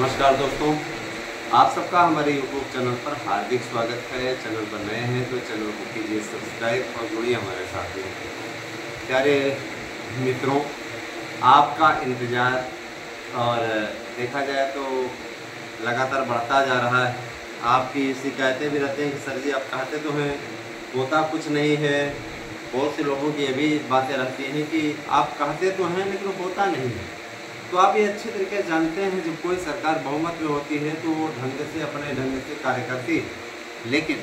नमस्कार दोस्तों, आप सबका हमारे YouTube चैनल पर हार्दिक स्वागत है। चैनल पर नए हैं तो चैनल को कीजिए सब्सक्राइब और जुड़िए हमारे साथ में। प्यारे मित्रों, आपका इंतज़ार और देखा जाए तो लगातार बढ़ता जा रहा है। आपकी शिकायतें भी रहती हैं कि सर जी आप कहते तो हैं, होता कुछ नहीं है। बहुत से लोगों की ये भी बातें रहती हैं कि आप कहते तो हैं लेकिन होता नहीं है। तो आप ये अच्छे तरीके से जानते हैं, जब कोई सरकार बहुमत में होती है तो वो ढंग से अपने ढंग से कार्य करती है। लेकिन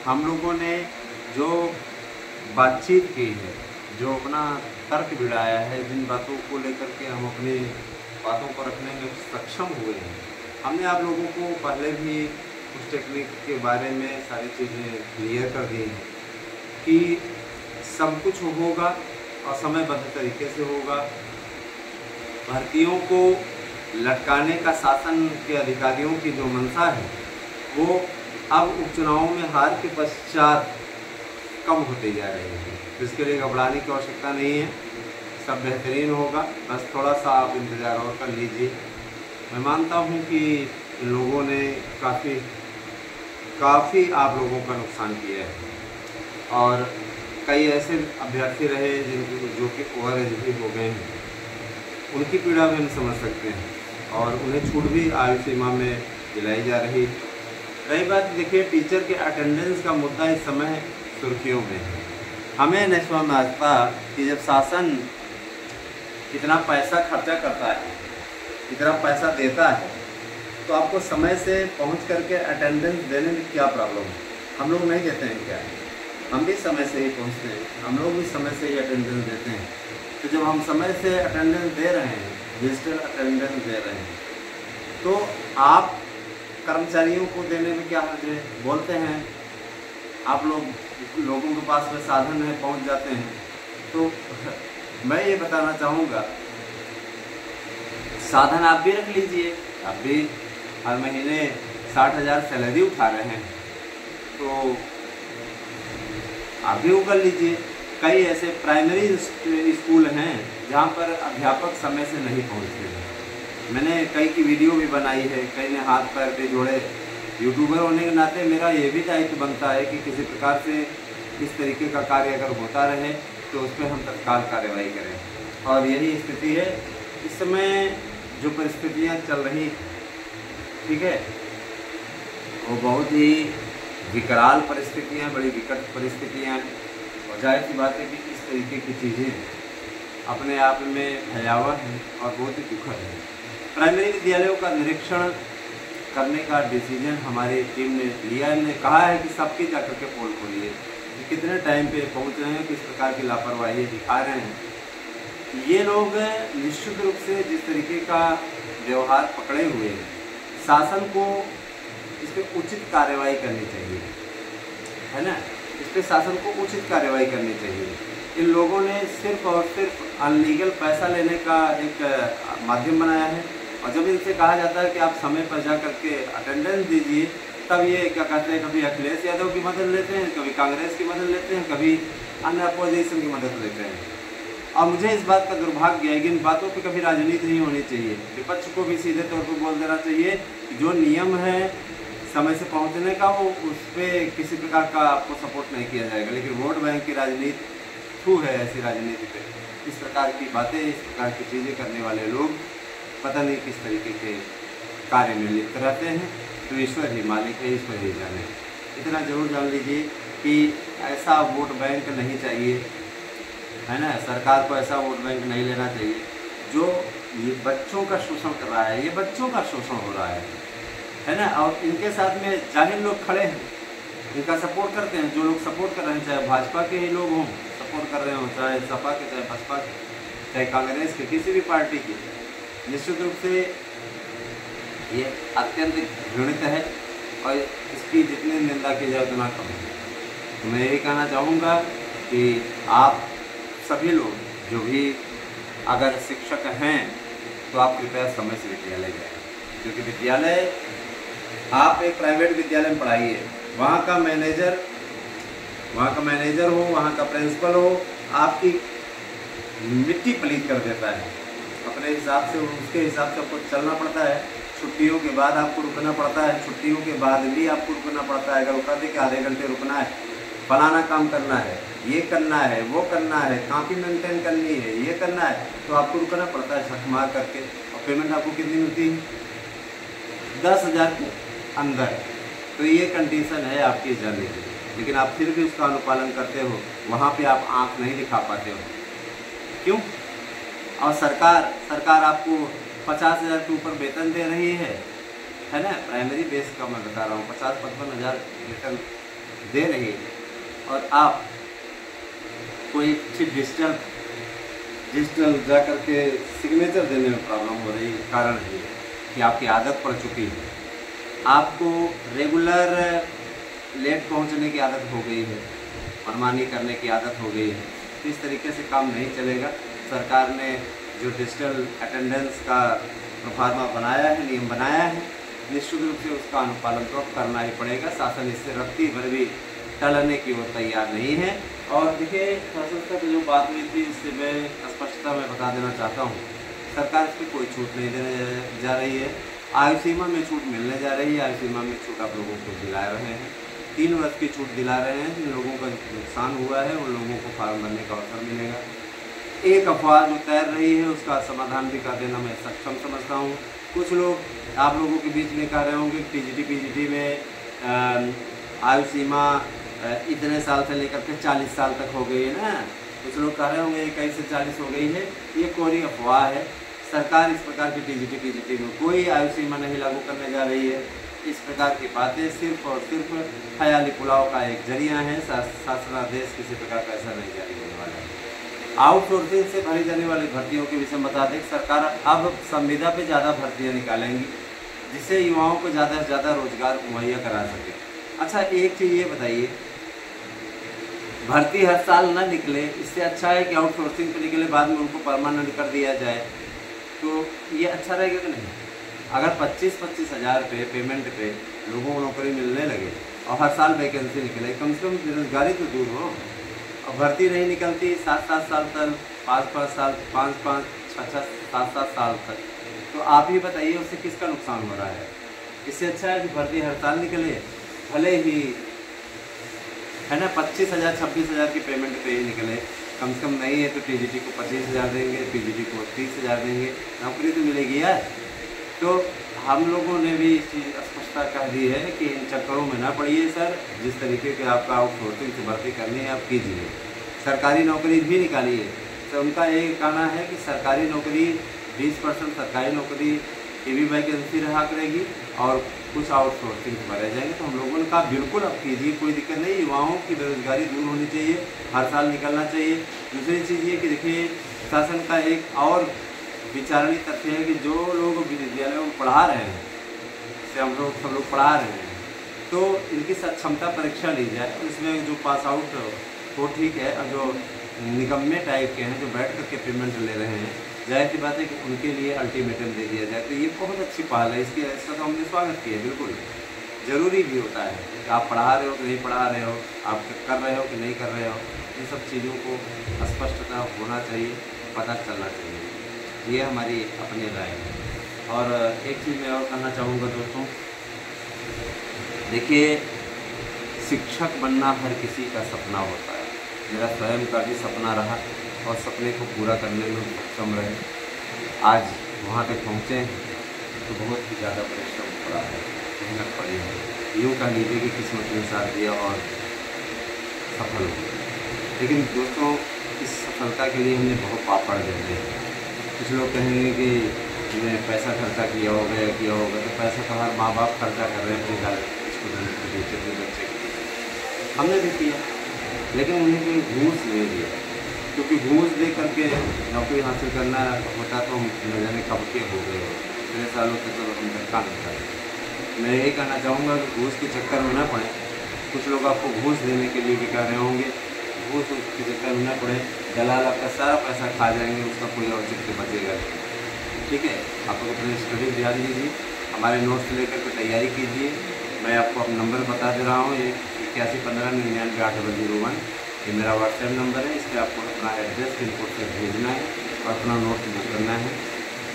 हम लोगों ने जो बातचीत की है, जो अपना तर्क भिड़ाया है, जिन बातों को लेकर के हम अपनी बातों को रखने में सक्षम हुए हैं, हमने आप लोगों को पहले भी उस टेक्निक के बारे में सारी चीज़ें क्लियर कर दी हैं कि सब कुछ होगा और समयबद्ध तरीके से होगा। भर्तियों को लटकाने का शासन के अधिकारियों की जो मंशा है वो अब उपचुनावों में हार के पश्चात कम होते जा रही है। इसके लिए घबराने की आवश्यकता नहीं है, सब बेहतरीन होगा। बस थोड़ा सा आप इंतज़ार और कर लीजिए। मैं मानता हूँ कि लोगों ने काफ़ी आप लोगों का नुकसान किया है और कई ऐसे अभ्यर्थी रहे जो कि ओवरएज भी हो गए हैं। उनकी पीड़ा भी हम समझ सकते हैं और उन्हें छूट भी आयु सीमा में दिलाई जा रही। रही बात, देखिए, टीचर के अटेंडेंस का मुद्दा इस समय सुर्खियों में है। हमें नहीं समझ आता कि जब शासन इतना पैसा खर्चा करता है, इतना पैसा देता है, तो आपको समय से पहुंच करके अटेंडेंस देने में क्या प्रॉब्लम है? हम लोग नहीं देते हैं क्या? हम भी समय से ही पहुँचते हैं, हम लोग भी समय से ही अटेंडेंस देते हैं। तो जब हम समय से अटेंडेंस दे रहे हैं, डिजिटल अटेंडेंस दे रहे हैं, तो आप कर्मचारियों को देने में क्या हर्ज है? बोलते हैं आप लोगों के पास में साधन है, पहुंच जाते हैं। तो मैं ये बताना चाहूँगा, साधन आप भी रख लीजिए। आप भी हर महीने 60,000 सैलरी उठा रहे हैं तो आप भी वो कर लीजिए। कई ऐसे प्राइमरी स्कूल हैं जहाँ पर अध्यापक समय से नहीं पहुँचते हैं। मैंने कई की वीडियो भी बनाई है, कई ने हाथ पैर पे जोड़े। यूट्यूबर होने के नाते मेरा ये भी दायित्व बनता है कि किसी प्रकार से इस तरीके का कार्य अगर होता रहे तो उस पर हम तत्काल कार्रवाई करें। और यही स्थिति है इस समय। जो परिस्थितियाँ चल रही, ठीक है, वो बहुत ही विकराल परिस्थितियाँ, बड़ी विकट परिस्थितियाँ हैं। और जाहिर सी बात है कि इस तरीके की चीज़ें अपने आप में भयावह हैं और बहुत ही दुखद है। प्राइमरी विद्यालयों का निरीक्षण करने का डिसीजन हमारी टीम ने लिया है। हमने कहा है कि सबकी जाकर के पोल खोलिए कि कितने टाइम पे पहुंच रहे हैं, किस प्रकार की लापरवाही दिखा रहे हैं। ये लोग निश्चित रूप से जिस तरीके का व्यवहार पकड़े हुए हैं, शासन को इस पर उचित कार्रवाई करनी चाहिए, है ना। इस पर शासन को उचित कार्रवाई करनी चाहिए। इन लोगों ने सिर्फ और सिर्फ अनलीगल पैसा लेने का एक माध्यम बनाया है। और जब इनसे कहा जाता है कि आप समय पर जा करके अटेंडेंस दीजिए, तब ये क्या कहते हैं, कभी अखिलेश यादव की मदद लेते हैं, कभी कांग्रेस की मदद लेते हैं, कभी अन्य अपोजिशन की मदद लेते हैं। और मुझे इस बात का दुर्भाग्य है कि इन बातों पर कभी राजनीति नहीं होनी चाहिए। विपक्ष को भी सीधे तौर पर बोल देना चाहिए कि जो नियम है समय से पहुंचने का, वो उस पर किसी प्रकार का आपको सपोर्ट नहीं किया जाएगा। लेकिन वोट बैंक की राजनीति थू है, ऐसी राजनीति पे इस प्रकार की बातें, इस प्रकार की चीज़ें करने वाले लोग पता नहीं किस तरीके के कार्य में लिप्त रहते हैं। तो ईश्वर ही मालिक है, ईश्वर ही जाने। इतना जरूर जान लीजिए कि ऐसा वोट बैंक नहीं चाहिए, है ना। सरकार को ऐसा वोट बैंक नहीं लेना चाहिए जो ये बच्चों का शोषण कर रहा है। ये बच्चों का शोषण हो रहा है ना। और इनके साथ में जाहिर लोग खड़े हैं, इनका सपोर्ट करते हैं। जो लोग सपोर्ट कर रहे हैं, चाहे भाजपा के ही लोग हों सपोर्ट कर रहे हों, चाहे सपा के, चाहे बसपा के, चाहे कांग्रेस के, किसी भी पार्टी के, निश्चित रूप से ये अत्यंत घृणित है और इसकी जितनी निंदा की जाए उतना कम है। तो मैं यही कहना चाहूँगा कि आप सभी लोग जो भी अगर शिक्षक हैं तो आप कृपया समय से विद्यालय जाएं, क्योंकि विद्यालय, आप एक प्राइवेट विद्यालय में पढ़ाइए, वहाँ का मैनेजर हो, वहाँ का प्रिंसिपल हो, आपकी मिट्टी पलीत कर देता है। अपने हिसाब से, उसके हिसाब से आपको चलना पड़ता है। छुट्टियों के बाद आपको रुकना पड़ता है, छुट्टियों के बाद भी आपको रुकना पड़ता है। अगर रुका दे कि आधे घंटे रुकना है, फलाना काम करना है, ये करना है, वो करना है, कॉपी मेंटेन करनी है, ये करना है, तो आपको रुकना पड़ता है छक मार करके। और पेमेंट आपको कितनी मिलती है? 10,000 के अंदर। तो ये कंडीशन है आपकी जाने की, लेकिन आप फिर भी उसका अनुपालन करते हो, वहाँ पे आप आँख नहीं दिखा पाते हो। क्यों? और सरकार आपको 50,000 के ऊपर वेतन दे रही है ना, प्राइमरी बेस का मैं बता रहा हूँ, 50-55 हज़ार वेतन दे रही है, और आप कोई डिजिटल जा करके सिग्नेचर देने में प्रॉब्लम हो रही है। कारण है कि आपकी आदत पड़ चुकी है, आपको रेगुलर लेट पहुंचने की आदत हो गई है, मनमानी करने की आदत हो गई है। तो इस तरीके से काम नहीं चलेगा। सरकार ने जो डिजिटल अटेंडेंस का प्रोफार्मा बनाया है, नियम बनाया है, निश्चित रूप से उसका अनुपालन तो अब करना ही पड़ेगा। शासन इससे रत्ती भर भी टलने की ओर तैयार नहीं है। और देखिए, शासन की जो बात हुई थी, इससे मैं स्पष्टता में बता देना चाहता हूँ, सरकार इस पर कोई छूट नहीं देने जा रही है। आयु सीमा में छूट मिलने जा रही है। आयु सीमा में छूट आप लोगों को दिला रहे हैं, 3 वर्ष की छूट दिला रहे हैं। जिन लोगों का नुकसान हुआ है उन लोगों को फार्म भरने का अवसर मिलेगा। एक अफवाह जो तैर रही है उसका समाधान भी कर देना मैं सक्षम समझता हूँ। कुछ लोग आप लोगों के बीच में कह रहे होंगे टीजीटी पीजीटी में आयु सीमा इतने साल से लेकर के 40 साल तक हो गई है ना। कुछ लोग कह रहे होंगे 21 से 40 हो गई है। ये कोरी अफवाह है। सरकार इस प्रकार की टीजीटी पीजीटी में कोई आयु सीमा नहीं लागू करने जा रही है। इस प्रकार की बातें सिर्फ और सिर्फ ख्याली पुलाव का एक जरिया है। शासनादेश किसी प्रकार का ऐसा नहीं जारी होने वाला है। आउटसोर्सिंग से भरी जाने वाली भर्तियों के विषय में बता दें, सरकार अब संविदा पे ज़्यादा भर्तियाँ निकालेंगी, जिससे युवाओं को ज़्यादा से ज़्यादा रोजगार मुहैया करा सके। अच्छा, एक चीज़ ये बताइए, भर्ती हर साल ना निकले, इससे अच्छा है कि आउटसोर्सिंग पे निकले, बाद में उनको परमानेंट कर दिया जाए, तो ये अच्छा रहेगा कि नहीं? अगर 25-25 हज़ार पे पेमेंट पे लोगों को नौकरी मिलने लगे और हर साल वैकेंसी निकले, कम से कम बेरोजगारी तो दूर हो। और भर्ती नहीं निकलती 7-7 साल तक, 5-5 साल, 5-5, 6-6, 7-7 साल तक, तो आप ही बताइए उससे किसका नुकसान हो रहा है? इससे अच्छा है कि भर्ती हर साल निकले, भले ही है ना 25,000 26,000 की पेमेंट पे ही निकले, कम से कम नहीं है तो टीजीटी को 25,000 देंगे, पीजीटी को 30,000 देंगे, नौकरी तो मिलेगी यार। तो हम लोगों ने भी इस चीज़ स्पष्टता कह दी है कि इन चक्करों में ना पड़िए सर। जिस तरीके के आपका आउटसोर्सिंग से भर्ती करनी है आप कीजिए, सरकारी नौकरी भी निकालिए। तो उनका ये कहना है कि सरकारी नौकरी 20% सरकारी नौकरी की भी वैकेंसी रहा करेगी और कुछ आउटसोर्सिंग से भरे जाएंगे। तो हम लोगों ने कहा बिल्कुल आप कीजिए, कोई दिक्कत नहीं। युवाओं की बेरोजगारी दूर होनी चाहिए, हर साल निकलना चाहिए। दूसरी चीज़ ये कि देखिए, शासन का एक और विचारणीय तथ्य है कि जो लोग विद्यालयों में पढ़ा रहे हैं, जैसे हम लोग सब लोग पढ़ा रहे हैं, तो इनकी सक्षमता परीक्षा ली जाए। इसमें जो पास आउट हो ठीक है, और जो निकम्मे टाइप के हैं जो बैठ करके पेमेंट ले रहे हैं, जाहिर सी बात है कि उनके लिए अल्टीमेटम दे दिया जाए। तो ये बहुत अच्छी पहल है, इसका तो हमने स्वागत किया। बिल्कुल ज़रूरी भी होता है कि आप पढ़ा रहे हो कि नहीं पढ़ा रहे हो, आप कर रहे हो कि नहीं कर रहे हो, इन सब चीज़ों को स्पष्टता होना चाहिए, पता चलना चाहिए। ये हमारी अपनी राय है। और एक चीज़ मैं और कहना चाहूँगा दोस्तों, देखिए, शिक्षक बनना हर किसी का सपना होता है। मेरा स्वयं का भी सपना रहा और सपने को पूरा करने में सक्षम रहे। आज वहाँ तक पहुँचे तो बहुत ही ज़्यादा परिश्रम पड़ा है, मेहनत पड़ी है। यूँ कह लीजिए कि किस्मत ने साथ दिया और सफल हुए। लेकिन दोस्तों, इस सफलता के लिए हमने बहुत पापड़ झेले हैं। कुछ लोग कहेंगे कि मैंने पैसा खर्चा किया होगा, तो पैसा तो हर माँ बाप खर्चा कर रहे हैं अपने घर स्टूडेंट के टीचर के बच्चे के लिए। हमने भी किया, लेकिन उन्हें कोई घूस नहीं दिया, क्योंकि घूस दे करके नौकरी हासिल करना होता तो हम न जाने कब के हो गए हो। इतने सालों से तो हम धक्का नहीं था। मैं यही कहना चाहूँगा कि घूस के चक्कर में न पड़े। कुछ लोग आपको घूस देने के लिए भी कह रहे होंगे, घूस के चक्कर में न पड़े। दलाल आपका सारा पैसा खा जाएंगे, उसका कोई औचित्य बचेगा नहीं। ठीक है, आप लोग अपने स्टडी ध्यान दीजिए, हमारे नोट्स लेकर के तैयारी कीजिए। मैं आपको अपना नंबर बता दे रहा हूँ, ये 8115998001, ये मेरा व्हाट्सएप नंबर है। इस पर आपको अपना एड्रेस पिन कोड से भेजना है और अपना नोट्स बुक करना है।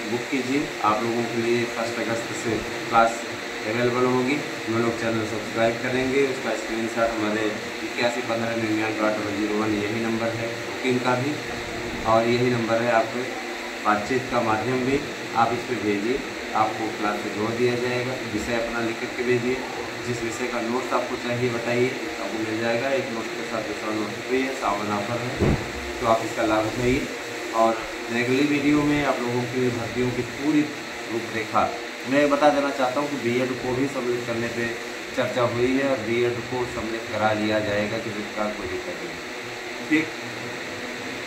बुक कीजिए। आप लोगों के लिए 1 अगस्त से क्लास अवेलेबल होगी। हम लोग चैनल सब्सक्राइब करेंगे, उसका स्क्रीनशॉट हमारे 8115990801 यही नंबर है बुकिंग का भी, और यही नंबर है आपके बातचीत का माध्यम भी। आप इस पर भेजिए, आपको क्लास से जोड़ दिया जाएगा। विषय अपना लिख कर के भेजिए, जिस विषय का नोट्स आपको चाहिए बताइए, आपको मिल जाएगा। एक नोट के साथ दूसरा नोट फ्री है, सावन ऑफर है, तो आप इसका लाभ उठाइए। और अगली वीडियो में आप लोगों की भर्तियों की पूरी रूपरेखा मैं बता देना चाहता हूँ कि बीएड को भी सम्मिलित करने पे चर्चा हुई है, और बीएड को सम्मिलित करा लिया जाएगा, कि जिसका कोई दिक्कत नहीं। ठीक,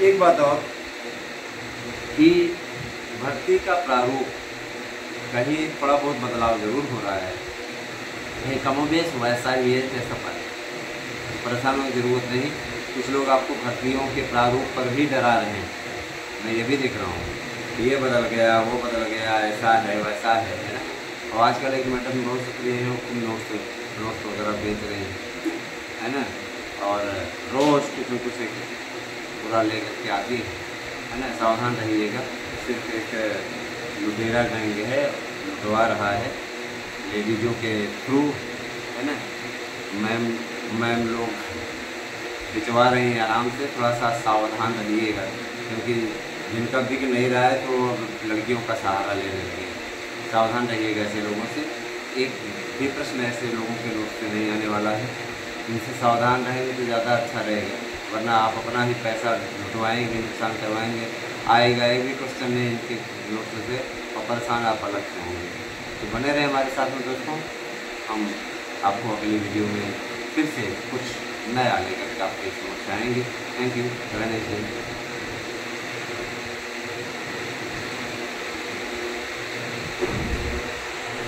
एक बात और कि भर्ती का प्रारूप कहीं थोड़ा बहुत बदलाव जरूर हो रहा है, कहीं कमोबेश वैसा ही है जैसा परेशान होने की जरूरत नहीं। कुछ लोग आपको भर्तियों के प्रारूप पर भी डरा रहे हैं, मैं ये भी देख रहा हूँ, ये बदल गया, वो बदल गया, ऐसा है वैसा है ना। और आजकल एक मैडम बहुत सक्रिय है, वो नोट्स वगैरह बेच रही है ना, और रोज़ कुछ न कुछ एक पूरा लेकर के आती है ना। सावधान रहिएगा, सिर्फ एक लुटेरा गैंग है, लुटवा रहा है लेडीजों के थ्रू, है ना। मैम लोग भिजवा रही हैं आराम से, थोड़ा सा सावधान रहिएगा, क्योंकि जिनका बिक नहीं रहा है तो लड़कियों का सहारा लेने लगे। सावधान रहिएगा ऐसे लोगों से। एक भी प्रश्न ऐसे लोगों के नोट से नहीं आने वाला है, इनसे सावधान रहेंगे तो ज़्यादा अच्छा रहेगा, वरना आप अपना ही पैसा लुटवाएंगे, नुकसान करवाएंगे। आएगा एक भी क्वेश्चन नहीं इनके नोट से, और परेशान आप अलग से होंगे। तो बने रहे हमारे साथ में दोस्तों, हम आपको अगली वीडियो में फिर से कुछ नया लेकर के आपके समक्ष आएंगे। Thank you, have a nice day.